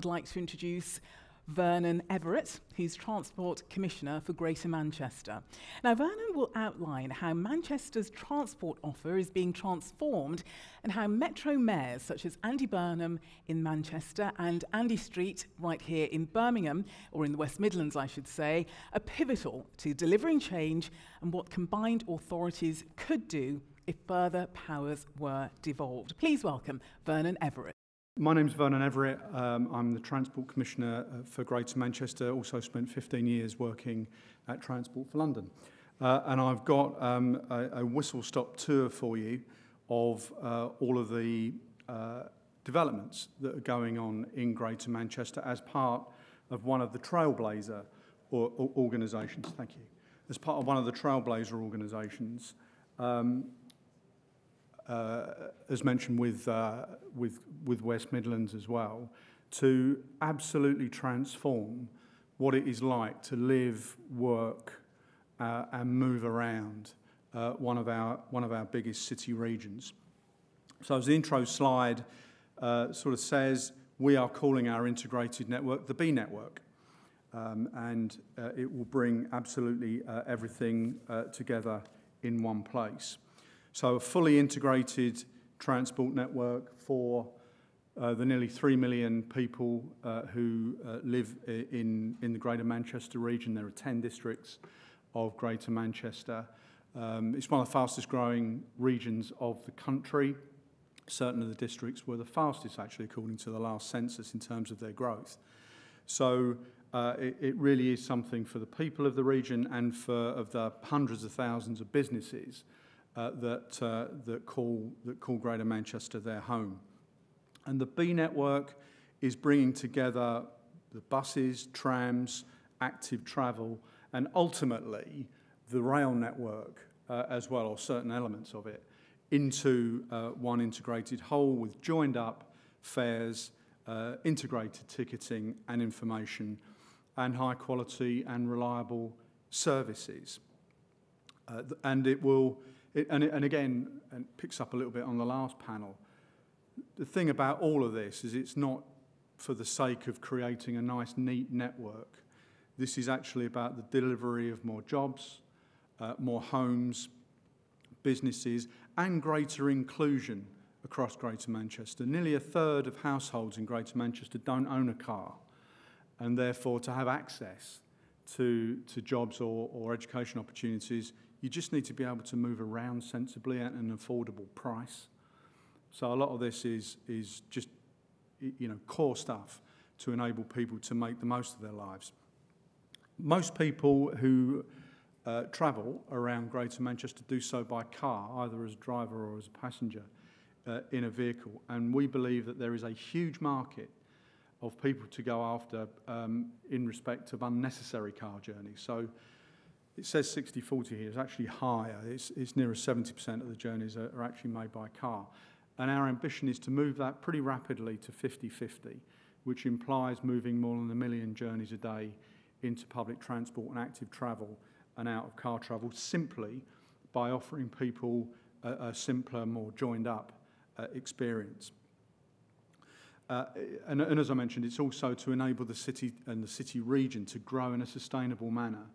I'd like to introduce Vernon Everitt, who's Transport Commissioner for Greater Manchester. Now, Vernon will outline how Manchester's transport offer is being transformed and how Metro mayors such as Andy Burnham in Manchester and Andy Street right here in Birmingham, or in the West Midlands I should say, are pivotal to delivering change and what combined authorities could do if further powers were devolved. Please welcome Vernon Everitt. My name's Vernon Everitt. I'm the Transport Commissioner for Greater Manchester, also spent 15 years working at Transport for London. And I've got a whistle-stop tour for you of all of the developments that are going on in Greater Manchester as part of one of the Trailblazer organisations. Thank you. As part of one of the Trailblazer organisations, as mentioned with West Midlands as well, to absolutely transform what it is like to live, work, and move around one of our biggest city regions. So as the intro slide sort of says, we are calling our integrated network the B network, and it will bring absolutely everything together in one place. So a fully integrated transport network for the nearly 3 million people who live in the Greater Manchester region. There are 10 districts of Greater Manchester. It's one of the fastest growing regions of the country. Certain of the districts were the fastest, actually, according to the last census in terms of their growth. So it really is something for the people of the region and of the hundreds of thousands of businesses that call Greater Manchester their home. And the B network is bringing together the buses, trams, active travel, and ultimately the rail network as well, or certain elements of it, into one integrated whole with joined up fares, integrated ticketing and information, and high quality and reliable services. And it will. And again, and picks up a little bit on the last panel, the thing about all of this is it's not for the sake of creating a nice, neat network. This is actually about the delivery of more jobs, more homes, businesses, and greater inclusion across Greater Manchester. Nearly a third of households in Greater Manchester don't own a car, and therefore to have access to jobs or education opportunities, you just need to be able to move around sensibly at an affordable price. So a lot of this is just, core stuff to enable people to make the most of their lives. Most people who travel around Greater Manchester do so by car, either as a driver or as a passenger in a vehicle. And we believe that there is a huge market of people to go after in respect of unnecessary car journeys. So it says 60-40 here. It's actually higher. It's nearer 70% of the journeys are actually made by car. And our ambition is to move that pretty rapidly to 50-50, which implies moving more than 1 million journeys a day into public transport and active travel and out of car travel, simply by offering people a simpler, more joined-up experience. And as I mentioned, it's also to enable the city and the city region to grow in a sustainable manner.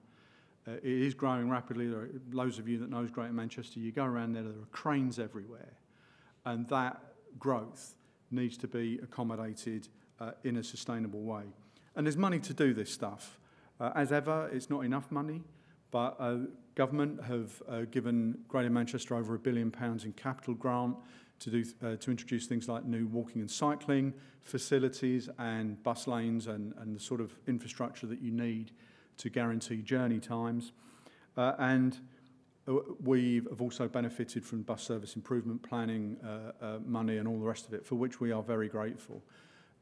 It is growing rapidly. There are loads of you that knows Greater Manchester. You go around there are cranes everywhere. And that growth needs to be accommodated in a sustainable way. And there's money to do this stuff. As ever, it's not enough money, but government have given Greater Manchester over £1 billion in capital grant to introduce things like new walking and cycling facilities and bus lanes and the sort of infrastructure that you need to guarantee journey times. And we have also benefited from bus service improvement planning money and all the rest of it, for which we are very grateful.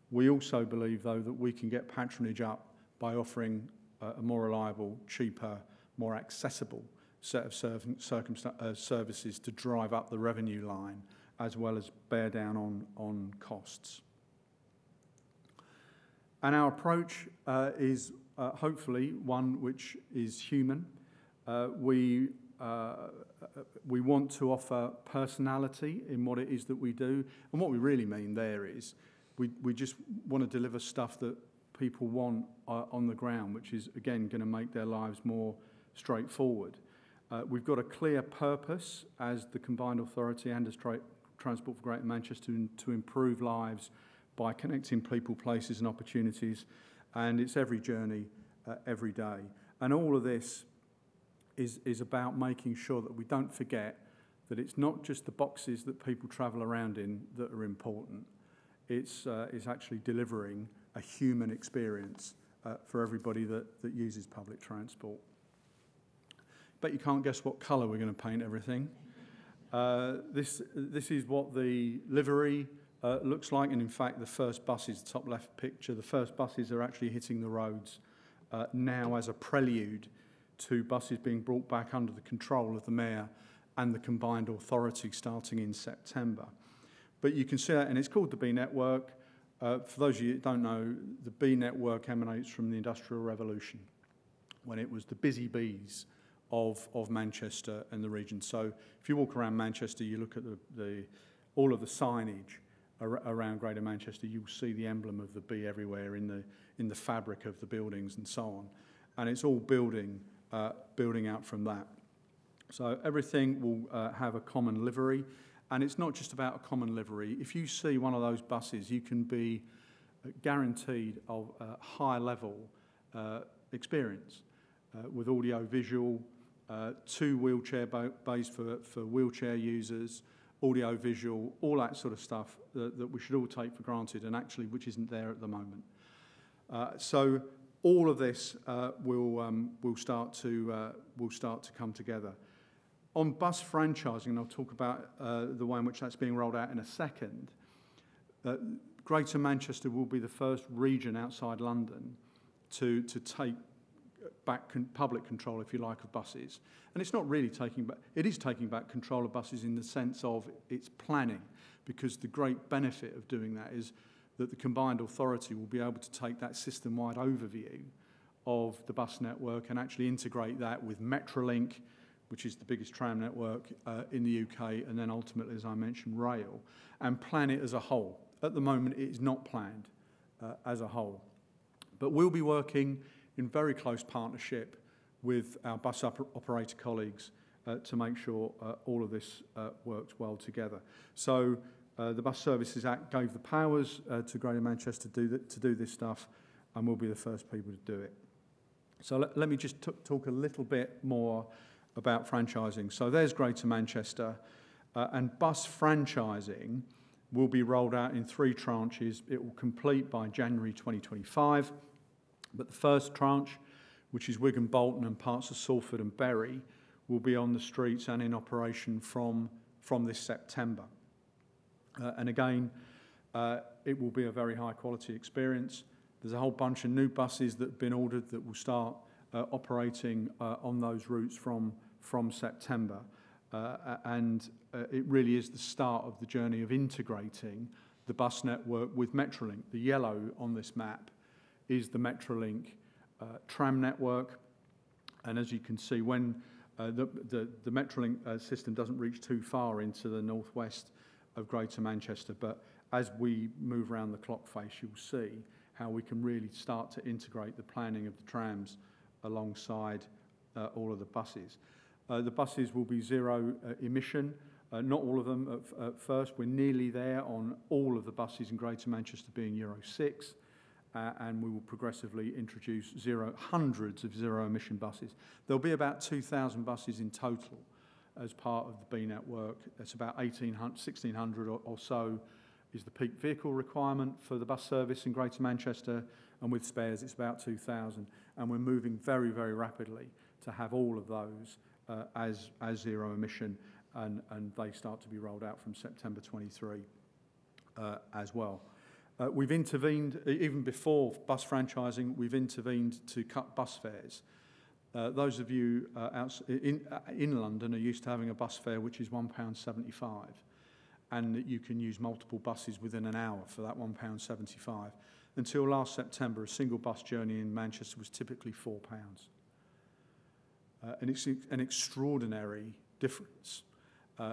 We also believe, though, that we can get patronage up by offering a more reliable, cheaper, more accessible set of services to drive up the revenue line, as well as bear down on costs. And our approach is hopefully one which is human. We want to offer personality in what it is that we do. And what we really mean there is We just want to deliver stuff that people want on the ground, which is, again, going to make their lives more straightforward. We've got a clear purpose as the combined authority and as Transport for Greater Manchester to improve lives by connecting people, places and opportunities, and it's every journey, every day. And all of this is about making sure that we don't forget that it's not just the boxes that people travel around in that are important. It's actually delivering a human experience for everybody that uses public transport. But you can't guess what colour we're going to paint everything. This is what the livery looks like, and in fact the first buses, top left picture, the first buses are actually hitting the roads now as a prelude to buses being brought back under the control of the Mayor and the combined authority starting in September. But you can see that, and it's called the B Network. For those of you that don't know, the B Network emanates from the Industrial Revolution, when it was the busy bees of Manchester and the region. So if you walk around Manchester, you look at all of the signage around Greater Manchester, you'll see the emblem of the bee everywhere in the fabric of the buildings and so on. And it's all building out from that. So everything will have a common livery, and it's not just about a common livery. If you see one of those buses, you can be guaranteed of a high level experience with audio visual, 2 wheelchair bays for wheelchair users, audio visual, all that sort of stuff that we should all take for granted, and actually which isn't there at the moment. So all of this will start to come together. On bus franchising, and I'll talk about the way in which that's being rolled out in a second, Greater Manchester will be the first region outside London to take back public control, if you like, of buses. And it's not really taking back, it is taking back control of buses in the sense of its planning, because the great benefit of doing that is that the combined authority will be able to take that system-wide overview of the bus network and actually integrate that with Metrolink, which is the biggest tram network in the UK, and then ultimately, as I mentioned, rail, and plan it as a whole. At the moment, it is not planned as a whole. But we'll be working in very close partnership with our bus operator colleagues to make sure all of this works well together. So the Bus Services Act gave the powers to Greater Manchester to do this stuff, and we'll be the first people to do it. So let me just talk a little bit more about franchising. So there's Greater Manchester, and bus franchising will be rolled out in 3 tranches. It will complete by January 2025, but the first tranche, which is Wigan, Bolton and parts of Salford and Bury, will be on the streets and in operation from this September. And again, it will be a very high quality experience. There's a whole bunch of new buses that have been ordered that will start operating on those routes from September. And it really is the start of the journey of integrating the bus network with Metrolink. The yellow on this map is the Metrolink tram network. And as you can see, when the Metrolink system doesn't reach too far into the northwest of Greater Manchester, but as we move around the clock face, you'll see how we can really start to integrate the planning of the trams alongside all of the buses. The buses will be zero emission, not all of them at first. We're nearly there on all of the buses in Greater Manchester being Euro 6, and we will progressively introduce hundreds of zero emission buses. There'll be about 2,000 buses in total as part of the B network. It's about 1,600 or so is the peak vehicle requirement for the bus service in Greater Manchester, and with spares it's about 2,000, and we're moving very, very rapidly to have all of those as zero emission, and they start to be rolled out from September 23 as well. We've intervened, even before bus franchising, we've intervened to cut bus fares. Those of you in London are used to having a bus fare which is £1.75, and that you can use multiple buses within an hour for that £1.75. Until last September, a single bus journey in Manchester was typically £4. And it's an extraordinary difference.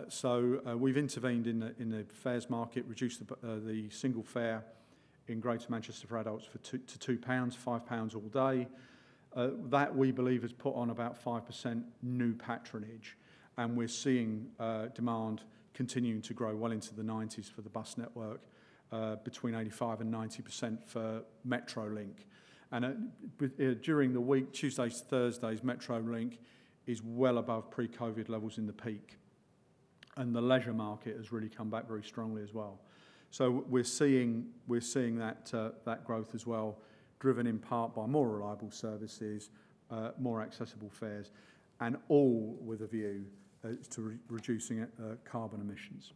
So we've intervened in the fares market, reduced the single fare in Greater Manchester for adults for £2, £5 all day. That, we believe, has put on about 5% new patronage, and we're seeing demand continuing to grow well into the 90s for the bus network, between 85 and 90% for Metrolink. And during the week, Tuesdays to Thursdays, Metrolink is well above pre-COVID levels in the peak. And the leisure market has really come back very strongly as well. So we're seeing that growth as well, driven in part by more reliable services, more accessible fares, and all with a view to reducing carbon emissions.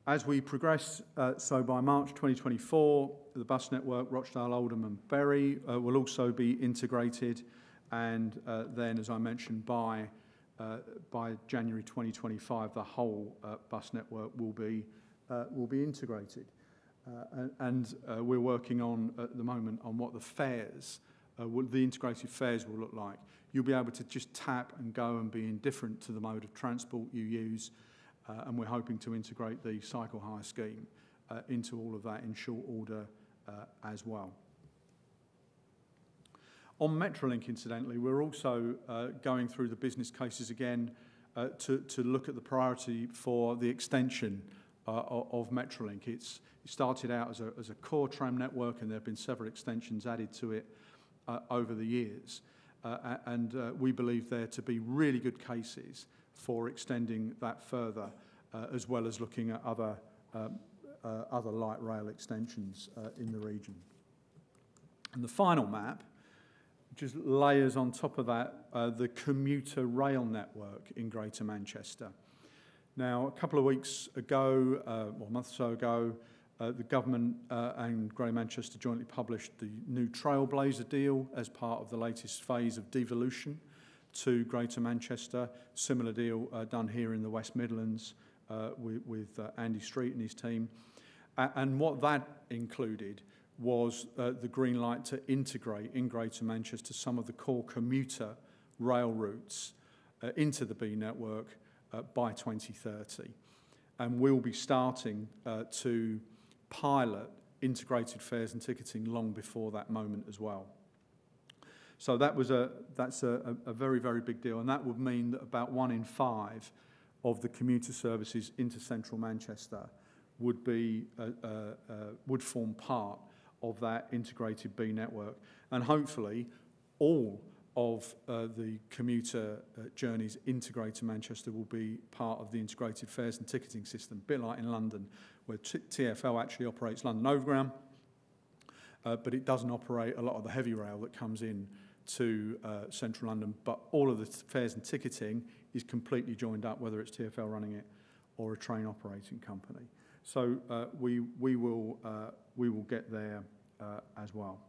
As we progress, so by March 2024, the bus network Rochdale, Oldham and Bury will also be integrated, and then, as I mentioned, by January 2025, the whole bus network will be integrated. And we're working on, at the moment, on what the fares, the integrated fares will look like. You'll be able to just tap and go and be indifferent to the mode of transport you use, and we're hoping to integrate the cycle hire scheme into all of that in short order as well. On Metrolink, incidentally, we're also going through the business cases again to look at the priority for the extension of Metrolink. It started out as a core tram network, and there have been several extensions added to it over the years. And we believe there to be really good cases for extending that further, as well as looking at other light rail extensions in the region. And the final map just layers on top of that the commuter rail network in Greater Manchester. Now, a couple of weeks ago, or a month or so ago, the government and Greater Manchester jointly published the new Trailblazer deal as part of the latest phase of devolution to Greater Manchester. Similar deal done here in the West Midlands with Andy Street and his team. And what that included was the green light to integrate in Greater Manchester some of the core commuter rail routes into the B network by 2030. And we'll be starting to pilot integrated fares and ticketing long before that moment as well. So that's a very, very big deal, and that would mean that about 1 in 5 of the commuter services into central Manchester would form part of that integrated B network, and hopefully all of the commuter journeys into Greater Manchester will be part of the integrated fares and ticketing system, a bit like in London, where TfL actually operates London Overground, but it doesn't operate a lot of the heavy rail that comes in to central London, but all of the fares and ticketing is completely joined up, whether it's TfL running it or a train operating company. So we will get there as well.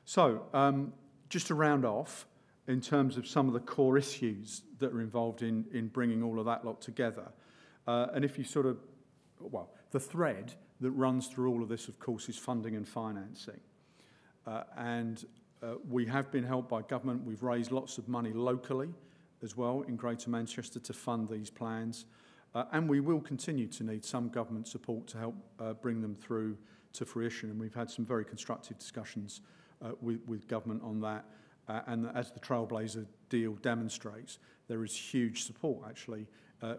So just to round off, in terms of some of the core issues that are involved in bringing all of that lot together, and if you sort of, well, the thread that runs through all of this, of course, is funding and financing. We have been helped by government. We've raised lots of money locally as well in Greater Manchester to fund these plans. And we will continue to need some government support to help bring them through to fruition. And we've had some very constructive discussions with government on that. And as the Trailblazer deal demonstrates, there is huge support actually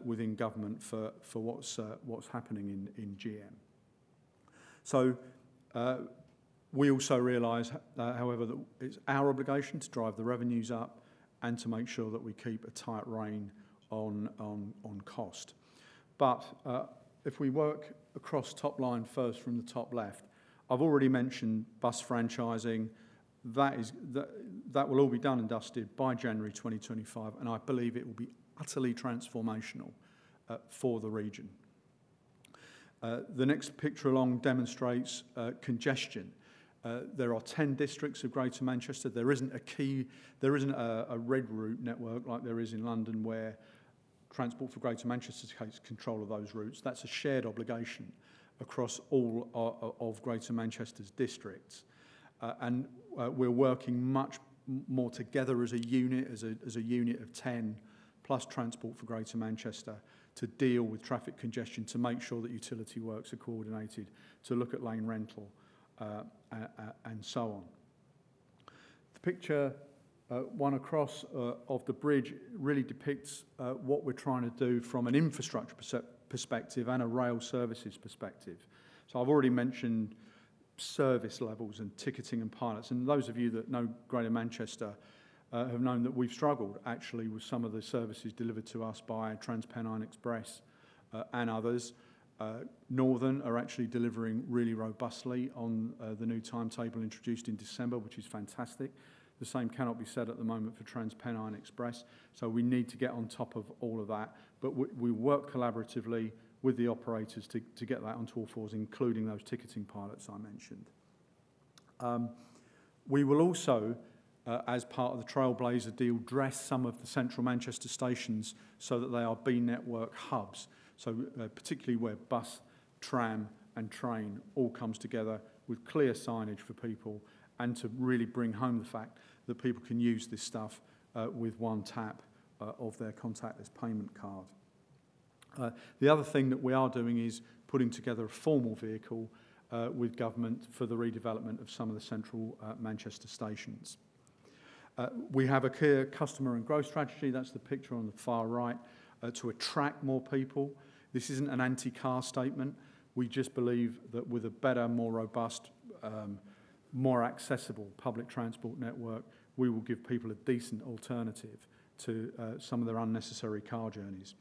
within government for what's happening in GM. So we also realise, however, that it's our obligation to drive the revenues up and to make sure that we keep a tight rein on cost. But if we work across top line first from the top left, I've already mentioned bus franchising. That will all be done and dusted by January 2025, and I believe it will be utterly transformational for the region. The next picture along demonstrates congestion. There are 10 districts of Greater Manchester. There isn't a red route network like there is in London, where Transport for Greater Manchester takes control of those routes. That's a shared obligation across all of Greater Manchester's districts. And we're working much more together as a unit, as a unit of 10, plus Transport for Greater Manchester, to deal with traffic congestion, to make sure that utility works are coordinated, to look at lane rental, and so on. The picture, one across of the bridge, really depicts what we're trying to do from an infrastructure perspective and a rail services perspective. So I've already mentioned service levels and ticketing and pilots, and those of you that know Greater Manchester have known that we've struggled actually with some of the services delivered to us by TransPennine Express and others. Northern are actually delivering really robustly on the new timetable introduced in December, which is fantastic. The same cannot be said at the moment for TransPennine Express, so we need to get on top of all of that. But we work collaboratively with the operators to get that onto all fours, including those ticketing pilots I mentioned. We will also, as part of the Trailblazer deal, dress some of the central Manchester stations so that they are B-network hubs. So particularly where bus, tram and train all comes together with clear signage for people, and to really bring home the fact that people can use this stuff with one tap of their contactless payment card. The other thing that we are doing is putting together a formal vehicle with government for the redevelopment of some of the central Manchester stations. We have a clear customer and growth strategy, that's the picture on the far right, to attract more people. This isn't an anti-car statement. We just believe that with a better, more robust, more accessible public transport network, we will give people a decent alternative to some of their unnecessary car journeys.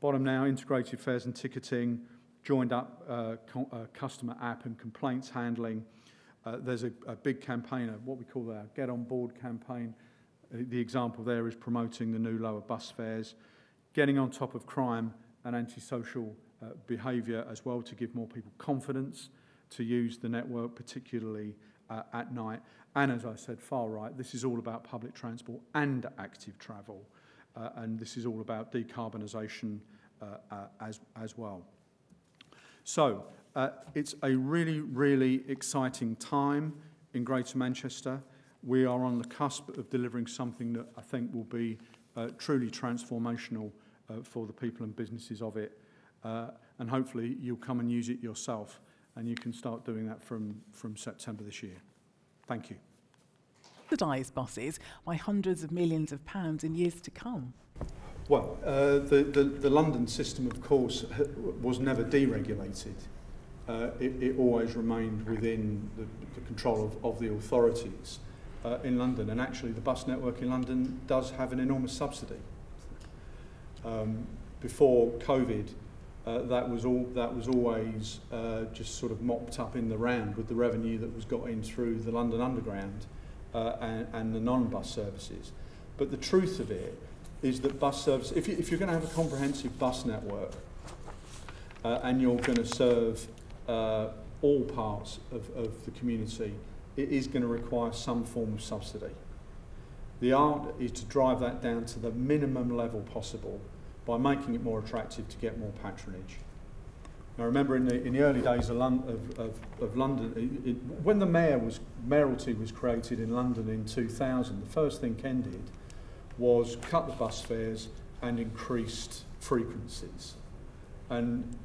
Bottom now, integrated fares and ticketing, joined up customer app and complaints handling. There's a big campaign, what we call our Get On Board campaign. The example there is promoting the new lower bus fares, getting on top of crime and antisocial behaviour as well, to give more people confidence to use the network, particularly at night. And as I said, far right, this is all about public transport and active travel. And this is all about decarbonisation as well. So it's a really, really exciting time in Greater Manchester. We are on the cusp of delivering something that I think will be truly transformational for the people and businesses of it. And hopefully you'll come and use it yourself, and you can start doing that from September this year. Thank you. Subsidise buses by hundreds of millions of pounds in years to come? Well, the London system, of course, was never deregulated. It always remained within the control of the authorities in London, and actually the bus network in London does have an enormous subsidy. Before COVID, that was always just sort of mopped up in the round with the revenue that was got in through the London Underground and the non-bus services. But the truth of it is that bus service, if you're going to have a comprehensive bus network and you're going to serve all parts of the community, it is going to require some form of subsidy. The art is to drive that down to the minimum level possible by making it more attractive to get more patronage. Now remember, in the early days of London, when the mayoralty was created in London in 2000, the first thing Ken did was cut the bus fares and increased frequencies. And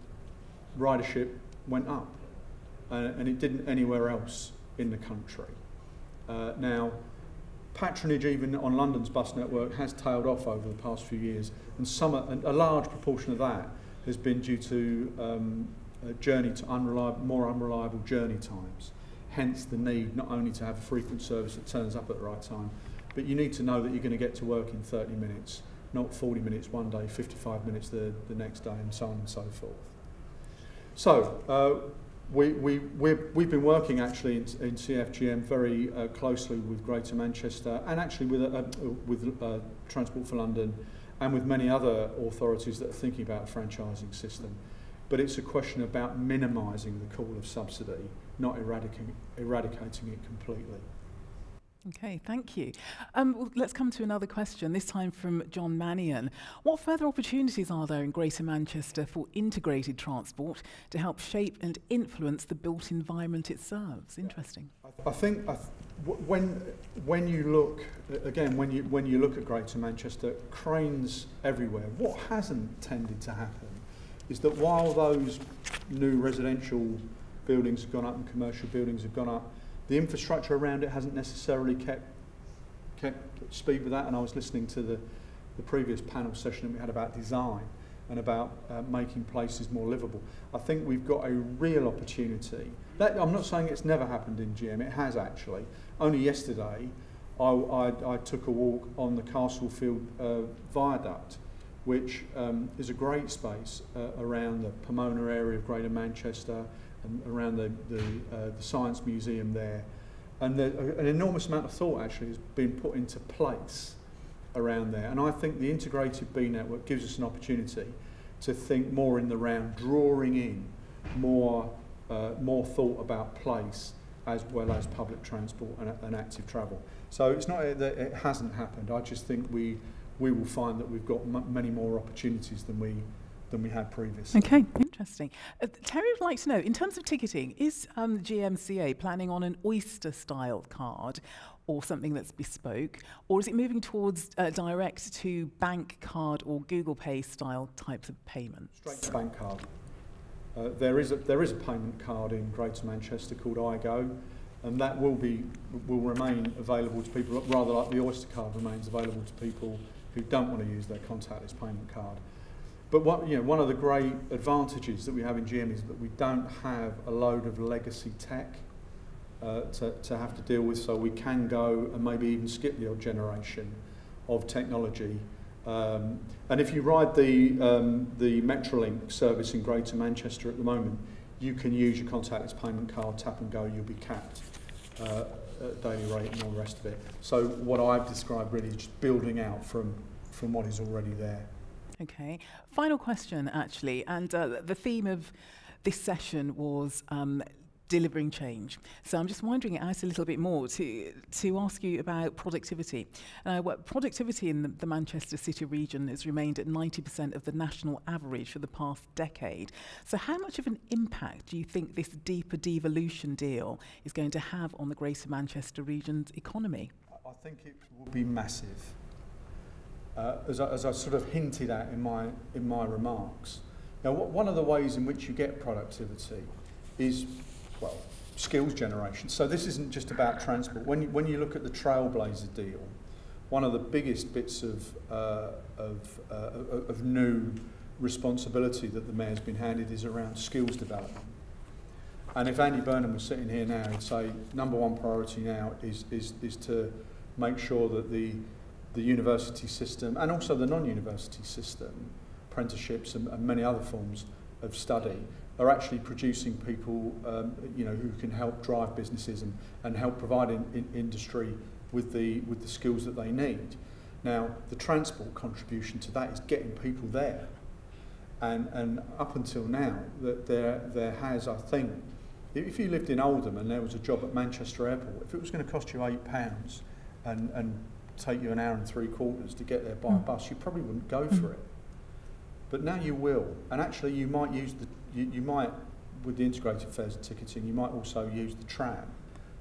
ridership went up, and it didn't anywhere else in the country. Now, patronage even on London's bus network has tailed off over the past few years, and a large proportion of that has been due to a journey to more unreliable journey times. Hence the need not only to have a frequent service that turns up at the right time, but you need to know that you're going to get to work in 30 minutes, not 40 minutes one day, 55 minutes the next day, and so on and so forth. So we've been working actually in CFGM very closely with Greater Manchester, and actually with Transport for London, and with many other authorities that are thinking about a franchising system. But it's a question about minimising the call of subsidy, not eradicating it completely. Okay, thank you. Well, let's come to another question, this time from John Mannion. What further opportunities are there in Greater Manchester for integrated transport to help shape and influence the built environment it serves? Interesting. I think when you look again, when you look at Greater Manchester, cranes everywhere. What hasn't tended to happen is that while those new residential buildings have gone up and commercial buildings have gone up, the infrastructure around it hasn't necessarily kept speed with that. And I was listening to the previous panel session that we had about design and about making places more livable. I think we've got a real opportunity. I'm not saying it's never happened in GM, it has actually. Only yesterday, I took a walk on the Castlefield Viaduct, which is a great space around the Pomona area of Greater Manchester and around the Science Museum there. And an enormous amount of thought actually has been put into place around there. And I think the integrated B network gives us an opportunity to think more in the round, drawing in more thought about place as well as public transport and active travel. So it's not that it hasn't happened. I just think we will find that we've got many more opportunities than we had previously. Okay, interesting. Terry would like to know, in terms of ticketing, is GMCA planning on an Oyster-style card or something that's bespoke, or is it moving towards direct to bank card or Google Pay style types of payments? Straight to bank card. There is a payment card in Greater Manchester called iGo, and that will remain available to people, rather like the Oyster card remains available to people who don't want to use their contactless payment card. But one of the great advantages that we have in GM is that we don't have a load of legacy tech to have to deal with, so we can go and maybe even skip the odd generation of technology. And if you ride the Metrolink service in Greater Manchester at the moment, you can use your contactless payment card, tap and go, you'll be capped at daily rate and all the rest of it. So what I've described really is just building out from what is already there. Okay, final question actually, and the theme of this session was delivering change. So I'm just wondering it out a little bit more to ask you about productivity. Productivity in the Manchester City region has remained at 90% of the national average for the past decade. So how much of an impact do you think this deeper devolution deal is going to have on the Greater Manchester region's economy? I think it will be massive. As I sort of hinted at in my remarks. Now, one of the ways in which you get productivity is, well, skills generation. So this isn't just about transport. When you look at the Trailblazer deal, one of the biggest bits of new responsibility that the Mayor's been handed is around skills development. And if Andy Burnham was sitting here now, he'd say number one priority now is to make sure that the university system and also the non-university system, apprenticeships and many other forms of study, are actually producing people who can help drive businesses and help provide industry with the skills that they need. Now, the transport contribution to that is getting people there. And up until now, that there has, I think, if you lived in Oldham and there was a job at Manchester Airport, if it was going to cost you £8 and take you an hour and 3/4 to get there by a bus, you probably wouldn't go for it. But now you will, and actually you might use you might, with the integrated fares and ticketing, you might also use the tram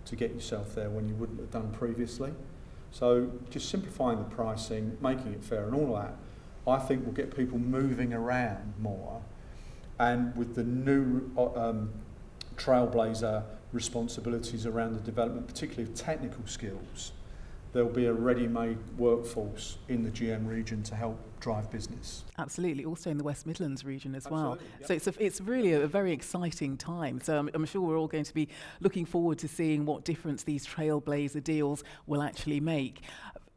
to get yourself there when you wouldn't have done previously. So just simplifying the pricing, making it fair and all that, I think will get people moving around more. And with the new Trailblazer responsibilities around the development, particularly of technical skills, there'll be a ready-made workforce in the GM region to help drive business. Absolutely, also in the West Midlands region as well. Yep. So it's really a very exciting time. So I'm sure we're all going to be looking forward to seeing what difference these Trailblazer deals will actually make.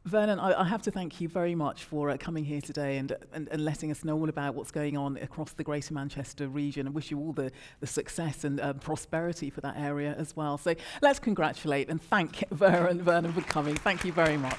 Vernon, I have to thank you very much for coming here today and letting us know all about what's going on across the Greater Manchester region, and wish you all the success and prosperity for that area as well. So let's congratulate and thank Vernon for coming. Thank you very much.